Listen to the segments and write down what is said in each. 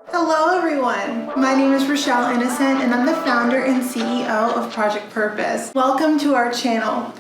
Hello everyone, my name is Rochelle Innocent and I'm the founder and CEO of Project Purpose. Welcome to our channel.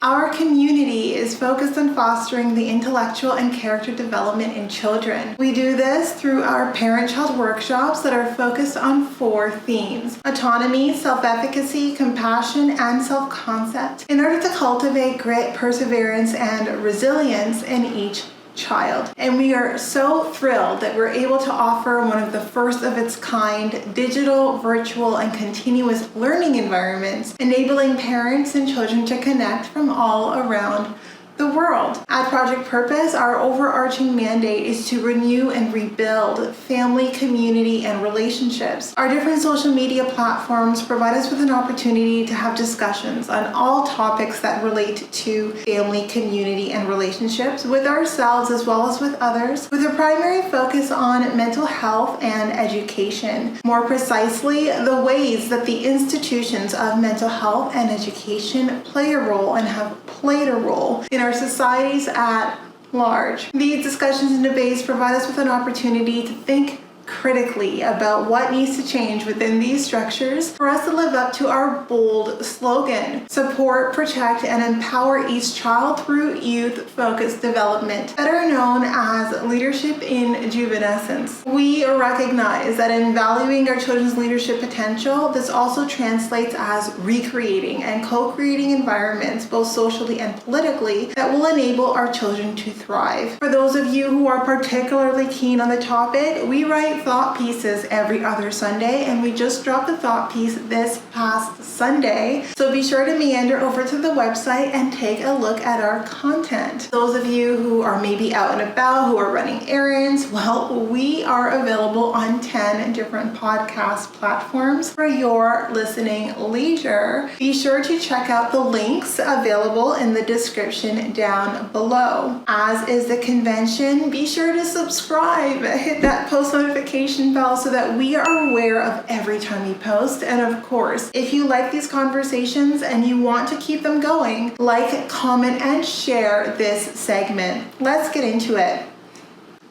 Our community is focused on fostering the intellectual and character development in children. We do this through our parent-child workshops that are focused on 4 themes: autonomy, self-efficacy, compassion, and self-concept, in order to cultivate grit, perseverance, and resilience in each child. And we are so thrilled that we're able to offer one of the first of its kind digital, virtual, and continuous learning environments, enabling parents and children to connect from all around the world. At Project Purpose, our overarching mandate is to renew and rebuild family, community, and relationships. Our different social media platforms provide us with an opportunity to have discussions on all topics that relate to family, community, and relationships with ourselves as well as with others, with a primary focus on mental health and education. More precisely, the ways that the institutions of mental health and education play a role and have played a role in our societies at large. These discussions and debates provide us with an opportunity to think critically about what needs to change within these structures for us to live up to our bold slogan: support, protect, and empower each child through youth-focused development, better known as leadership in juvenescence. We recognize that in valuing our children's leadership potential, this also translates as recreating and co-creating environments, both socially and politically, that will enable our children to thrive. For those of you who are particularly keen on the topic, we write thought pieces every other Sunday, and we just dropped a thought piece this past Sunday, so be sure to meander over to the website and take a look at our content. Those of you who are maybe out and about, who are running errands, well, we are available on 10 different podcast platforms for your listening leisure. Be sure to check out the links available in the description down below. As is the convention, be sure to subscribe, hit that post notification bell so that we are aware of every time we post. And of course, if you like these conversations and you want to keep them going, like, comment, and share this segment. Let's get into it.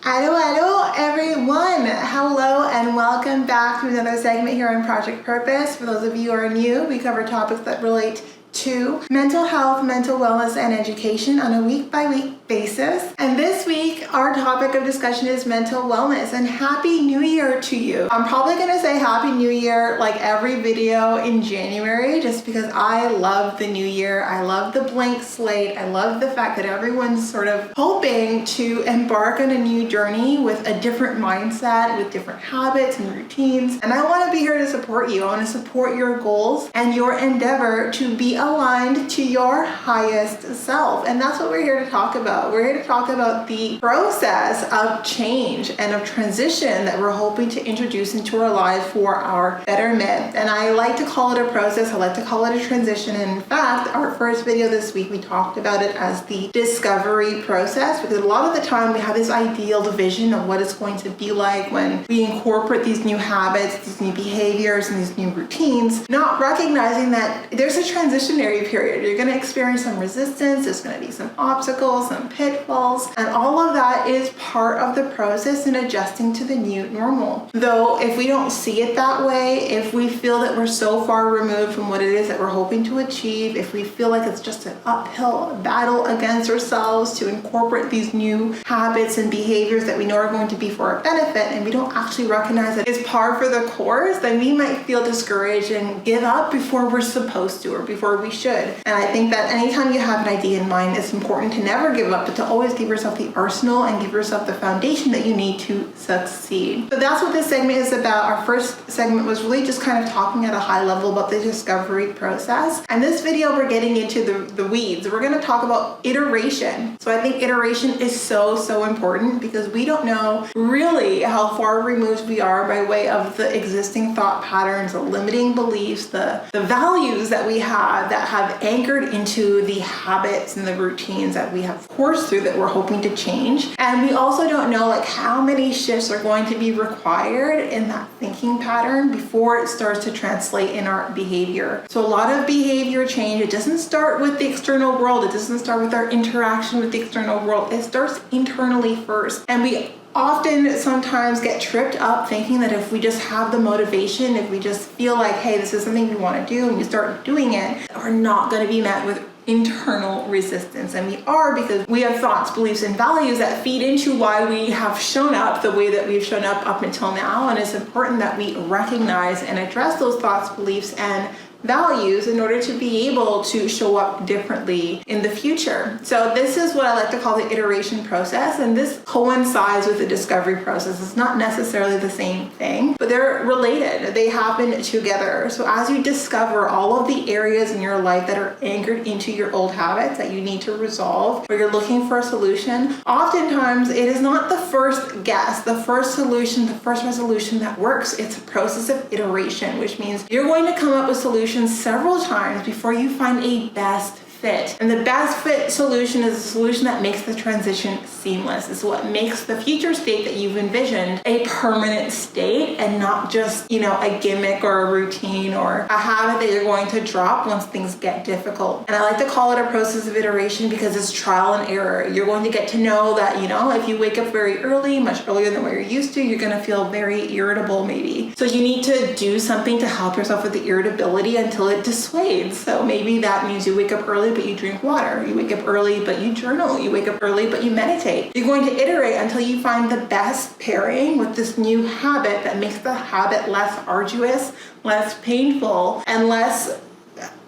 Hello everyone! Hello and welcome back to another segment here on Project Purpose. For those of you who are new, we cover topics that relate to mental health, mental wellness, and education on a week-by-week basis. And this week, our topic of discussion is mental wellness. And Happy New Year to you. I'm probably going to say Happy New Year like every video in January, just because I love the new year. I love the blank slate. I love the fact that everyone's sort of hoping to embark on a new journey with a different mindset, with different habits and routines. And I want to be here to support you. I want to support your goals and your endeavor to be aligned to your highest self. And that's what we're here to talk about. We're here to talk about the process of change and of transition that we're hoping to introduce into our lives for our betterment. And I like to call it a process. I like to call it a transition. And in fact, our first video this week, we talked about it as the discovery process, because a lot of the time we have this ideal vision of what it's going to be like when we incorporate these new habits, these new behaviors, and these new routines, not recognizing that there's a transitionary period. You're going to experience some resistance, there's going to be some obstacles, some pitfalls, and all of that is part of the process in adjusting to the new normal. Though if we don't see it that way, if we feel that we're so far removed from what it is that we're hoping to achieve, if we feel like it's just an uphill battle against ourselves to incorporate these new habits and behaviors that we know are going to be for our benefit, and we don't actually recognize that it's par for the course, then we might feel discouraged and give up before we're supposed to, or before we should. And I think that anytime you have an idea in mind, it's important to never give up, but to always give yourself the arsenal and give yourself the foundation that you need to succeed. So that's what this segment is about. Our first segment was really just kind of talking at a high level about the discovery process. And this video, we're getting into the weeds. We're going to talk about iteration. So I think iteration is so important, because we don't know really how far removed we are by way of the existing thought patterns, the limiting beliefs, the values that we have that have anchored into the habits and the routines that we have coursed through that we're hoping to change. And And we also don't know like how many shifts are going to be required in that thinking pattern before it starts to translate in our behavior. So a lot of behavior change, it doesn't start with the external world. It doesn't start with our interaction with the external world. It starts internally first. And we often sometimes get tripped up thinking that if we just have the motivation, if we just feel like, hey, this is something we want to do, and we start doing it, we're not going to be met with internal resistance. And we are, because we have thoughts, beliefs, and values that feed into why we have shown up the way that we've shown up until now. And it's important that we recognize and address those thoughts, beliefs, and values in order to be able to show up differently in the future. So this is what I like to call the iteration process, and this coincides with the discovery process. It's not necessarily the same thing, but they're related. They happen together. So as you discover all of the areas in your life that are anchored into your old habits that you need to resolve, or you're looking for a solution, oftentimes it is not the first guess, the first solution, the first resolution that works. It's a process of iteration, which means you're going to come up with solutions several times before you find a best fit. And the best fit solution is a solution that makes the transition seamless. It's what makes the future state that you've envisioned a permanent state and not just, a gimmick or a routine or a habit that you're going to drop once things get difficult. And I like to call it a process of iteration because it's trial and error. You're going to get to know that, if you wake up very early, much earlier than what you're used to, you're going to feel very irritable maybe. So you need to do something to help yourself with the irritability until it dissuades. So maybe that means you wake up early but you drink water. You wake up early but you journal. You wake up early but you meditate. You're going to iterate until you find the best pairing with this new habit that makes the habit less arduous, less painful, and less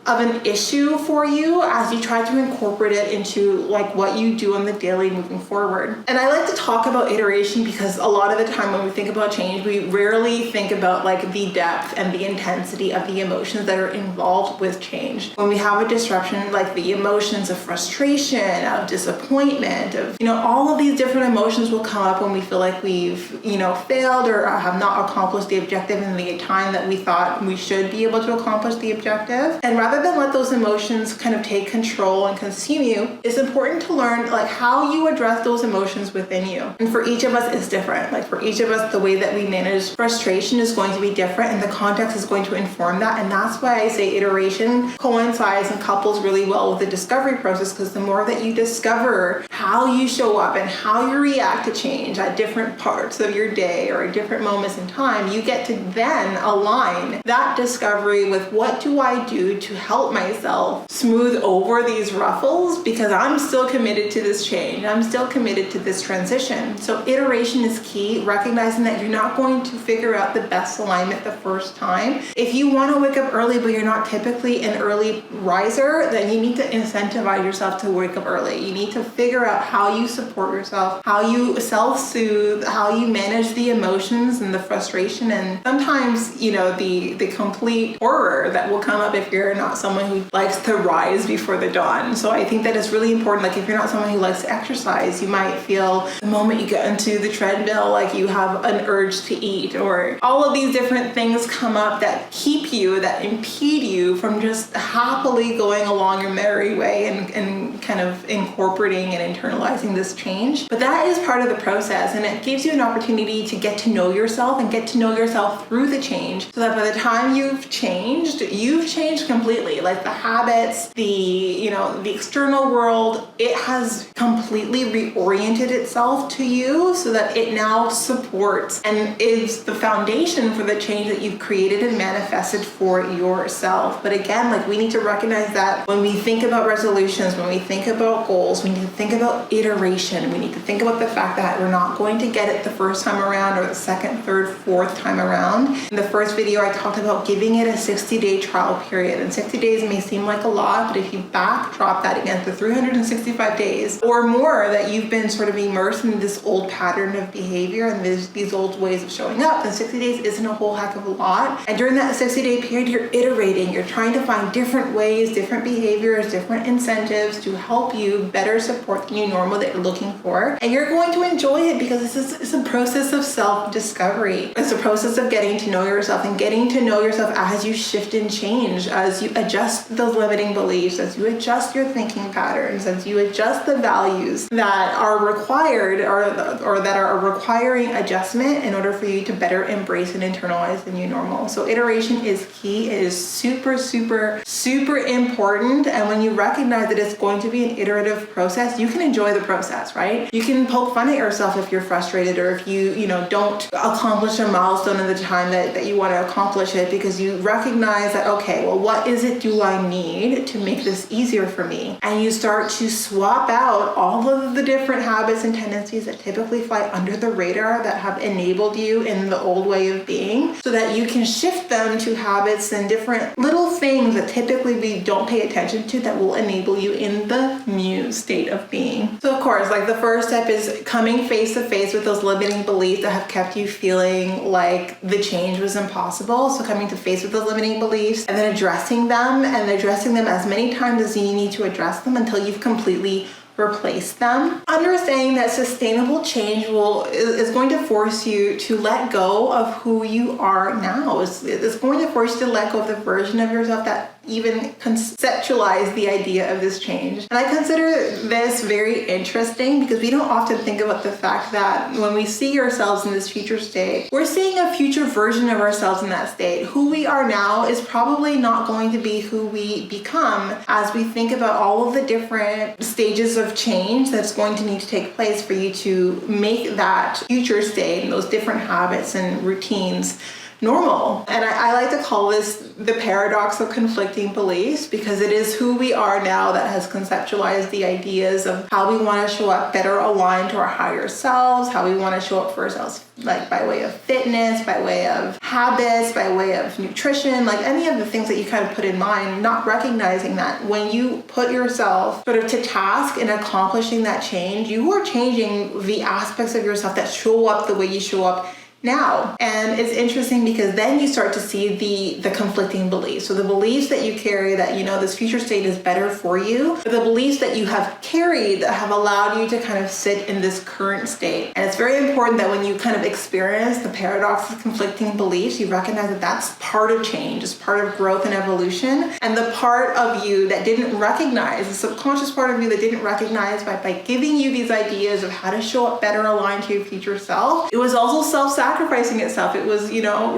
of an issue for you as you try to incorporate it into like what you do on the daily moving forward. And I like to talk about iteration because a lot of the time when we think about change, we rarely think about like the depth and the intensity of the emotions that are involved with change. When we have a disruption, like the emotions of frustration, of disappointment, of, all of these different emotions will come up when we feel like we've, failed or have not accomplished the objective in the time that we thought we should be able to accomplish the objective. And rather than let those emotions kind of take control and consume you, it's important to learn like how you address those emotions within you. And for each of us, it's different. Like for each of us, the way that we manage frustration is going to be different and the context is going to inform that. And that's why I say iteration coincides and couples really well with the discovery process, because the more that you discover how you show up and how you react to change at different parts of your day or at different moments in time, you get to then align that discovery with what do I do to help myself smooth over these ruffles, because I'm still committed to this change. I'm still committed to this transition. So iteration is key, recognizing that you're not going to figure out the best alignment the first time. If you want to wake up early, but you're not typically an early riser, then you need to incentivize yourself to wake up early. You need to figure out how you support yourself, how you self-soothe, how you manage the emotions and the frustration, and sometimes, the complete horror that will come up if you're not someone who likes to rise before the dawn. So I think that it's really important. Like if you're not someone who likes to exercise, you might feel the moment you get into the treadmill, like you have an urge to eat, or all of these different things come up that keep you, that impede you from just happily going along your merry way and kind of incorporating and internalizing this change. But that is part of the process, and it gives you an opportunity to get to know yourself and get to know yourself through the change, so that by the time you've changed completely. Like the habits, the external world, it has completely reoriented itself to you so that it now supports and is the foundation for the change that you've created and manifested for yourself. But again, like we need to recognize that when we think about resolutions, when we think about goals, we need to think about iteration. We need to think about the fact that we're not going to get it the first time around or the second, third, fourth time around. In the first video, I talked about giving it a 60-day trial period, and 60 days may seem like a lot, but if you backdrop that against the 365 days or more that you've been sort of immersed in this old pattern of behavior and these old ways of showing up, then 60 days isn't a whole heck of a lot. And during that 60-day period, you're iterating, you're trying to find different ways, different behaviors, different incentives to help you better support the new normal that you're looking for. And you're going to enjoy it because it's a process of self-discovery. It's a process of getting to know yourself and getting to know yourself as you shift and change, as you adjust those limiting beliefs, as you adjust your thinking patterns, as you adjust the values values that are required or that are requiring adjustment in order for you to better embrace and internalize the new normal. So iteration is key. It is super, super, super important. And when you recognize that it's going to be an iterative process, you can enjoy the process, right? You can poke fun at yourself if you're frustrated or if you don't accomplish a milestone in the time that you want to accomplish it, because you recognize that, okay, well, what is it do I need to make this easier for me? And you start to swap out all of the different habits and tendencies that typically fly under the radar that have enabled you in the old way of being, so that you can shift them to habits and different little things that typically we don't pay attention to that will enable you in the new state of being. So of course, like the first step is coming face to face with those limiting beliefs that have kept you feeling like the change was impossible. So coming to face with those limiting beliefs and then addressing them as many times as you need to address them until you've completely replace them. Understanding that sustainable change is going to force you to let go of who you are now. It's going to force you to let go of the version of yourself that even conceptualize the idea of this change. And I consider this very interesting because we don't often think about the fact that when we see ourselves in this future state, we're seeing a future version of ourselves in that state. Who we are now is probably not going to be who we become as we think about all of the different stages of change that's going to need to take place for you to make that future state and those different habits and routines normal. And I like to call this the paradox of conflicting beliefs, because it is who we are now that has conceptualized the ideas of how we want to show up better aligned to our higher selves, how we want to show up for ourselves, like by way of fitness, by way of habits, by way of nutrition, like any of the things that you kind of put in mind, not recognizing that when you put yourself sort of to task in accomplishing that change, you are changing the aspects of yourself that show up the way you show up now. And it's interesting because then you start to see the conflicting beliefs. So the beliefs that you carry that, this future state is better for you, or the beliefs that you have carried that have allowed you to kind of sit in this current state. And it's very important that when you kind of experience the paradox of conflicting beliefs, you recognize that that's part of change, it's part of growth and evolution. And the part of you that didn't recognize, the subconscious part of you that didn't recognize by giving you these ideas of how to show up better aligned to your future self, it was also self-sacrificing itself. It was,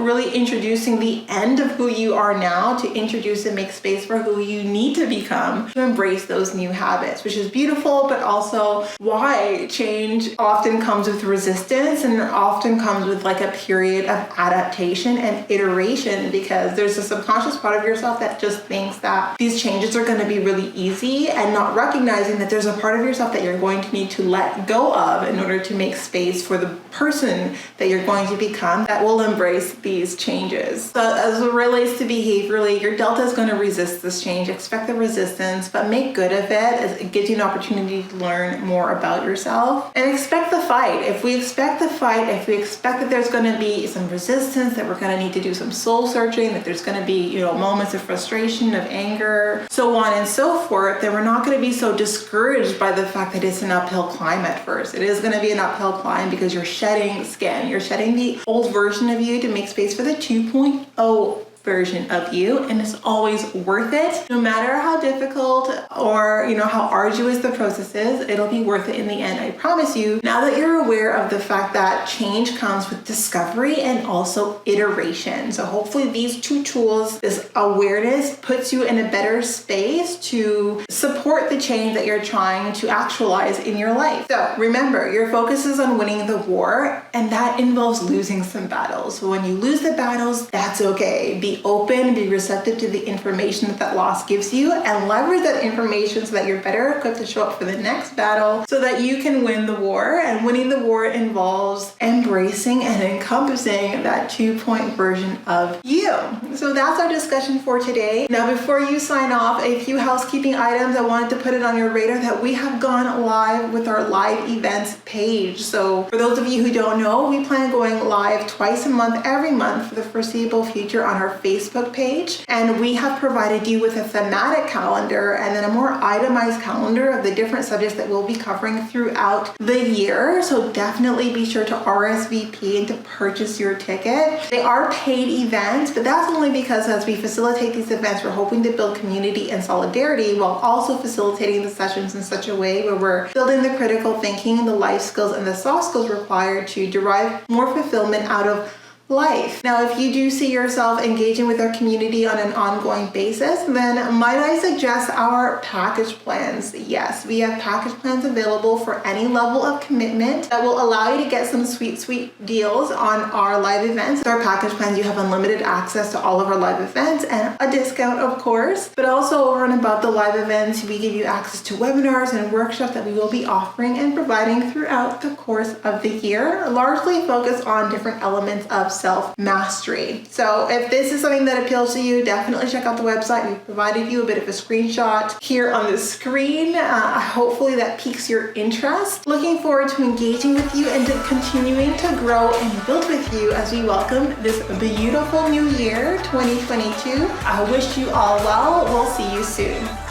really introducing the end of who you are now to introduce and make space for who you need to become to embrace those new habits, which is beautiful, but also why change often comes with resistance and often comes with like a period of adaptation and iteration, because there's a subconscious part of yourself that just thinks that these changes are going to be really easy, and not recognizing that there's a part of yourself that you're going to need to let go of in order to make space for the person that you're going to become that will embrace these changes. So as it relates to behaviorally, your delta is going to resist this change. Expect the resistance, but make good of it as it gives you an opportunity to learn more about yourself. And expect the fight. If we expect the fight, if we expect that there's going to be some resistance, that we're going to need to do some soul searching, that there's going to be, moments of frustration, of anger, so on and so forth, then we're not going to be so discouraged by the fact that it's an uphill climb at first. It is going to be an uphill climb because you're shedding skin. You're shedding the old version of you to make space for the 2.0 version of you, and it's always worth it. No matter how difficult or how arduous the process is, it'll be worth it in the end, I promise you. Now that you're aware of the fact that change comes with discovery and also iteration, so hopefully these two tools, this awareness, puts you in a better space to support the change that you're trying to actualize in your life. So remember, your focus is on winning the war, and that involves losing some battles. So when you lose the battles, that's okay. Be open, be receptive to the information that loss gives you, and leverage that information so that you're better equipped to show up for the next battle so that you can win the war. And winning the war involves embracing and encompassing that 2-point version of you. So that's our discussion for today. Now, before you sign off, a few housekeeping items. I wanted to put it on your radar that we have gone live with our live events page. So for those of you who don't know, we plan going live twice a month, every month for the foreseeable future on our Facebook page, and we have provided you with a thematic calendar and then a more itemized calendar of the different subjects that we'll be covering throughout the year. So definitely be sure to RSVP and to purchase your ticket. They are paid events, but that's only because as we facilitate these events, we're hoping to build community and solidarity while also facilitating the sessions in such a way where we're building the critical thinking, the life skills, and the soft skills required to derive more fulfillment out of life. Now, if you do see yourself engaging with our community on an ongoing basis, then might I suggest our package plans? Yes, we have package plans available for any level of commitment that will allow you to get some sweet deals on our live events. With our package plans, you have unlimited access to all of our live events and a discount, of course, but also over and above the live events, we give you access to webinars and workshops that we will be offering and providing throughout the course of the year, largely focused on different elements of self-mastery. So if this is something that appeals to you, definitely check out the website. We've provided you a bit of a screenshot here on the screen. Hopefully that piques your interest. Looking forward to engaging with you and to continuing to grow and build with you as we welcome this beautiful new year, 2022. I wish you all well. We'll see you soon.